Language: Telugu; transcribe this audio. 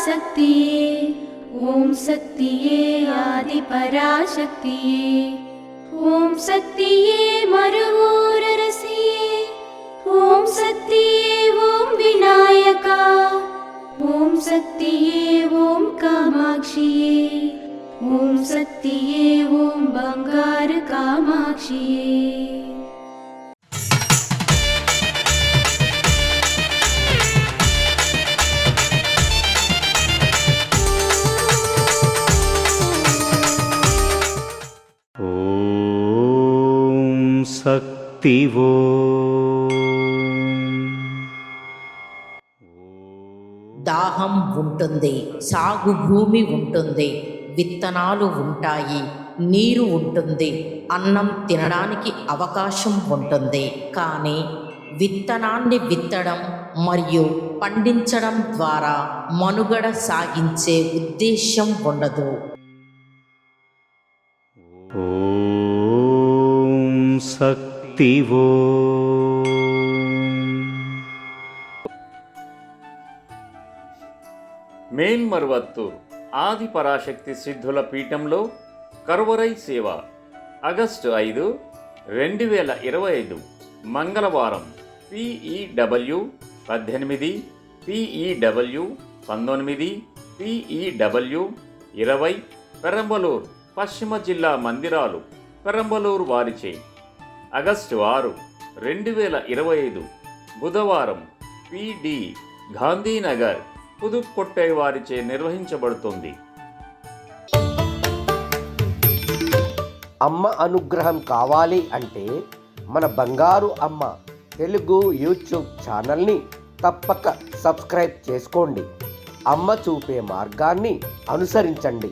शक्तिये ॐ शक्तिये आदिपराशक्तिये ॐ शक्तिये मरुवोररसिये ॐ शक्तिये ॐ विनायका ॐ शक्तिये ॐ कामाक्षिये ॐ शक्तिये ॐ बंगार कामाक्षिये। శక్తివో దాహం ఉంటుంది, సాగు భూమి ఉంటుంది, విత్తనాలు ఉంటాయి, నీరు ఉంటుంది, అన్నం తినడానికి అవకాశం ఉంటుంది. కానీ విత్తనాన్ని విత్తడం మరియు పండించడం ద్వారా మనుగడ సాగించే ఉద్దేశం ఉండదు. శక్తివో మేల్మరువత్తూర్ ఆది పరాశక్తి సిద్ధుల పీఠంలో కరువరై సేవ ఆగస్టు 5, 2025 మంగళవారం PEW 18, PEW 19, PEW 20 పెరంబలూర్ పశ్చిమ జిల్లా మందిరాలు పెరంబలూరు వారిచే ఆగస్టు 6, 2025 బుధవారం PD గాంధీనగర్ పుదుక్కొట్టై వారిచే నిర్వహించబడుతుంది. అమ్మ అనుగ్రహం కావాలి అంటే మన బంగారు అమ్మ తెలుగు యూట్యూబ్ ఛానల్ని తప్పక సబ్స్క్రైబ్ చేసుకోండి. అమ్మ చూపే మార్గాన్ని అనుసరించండి.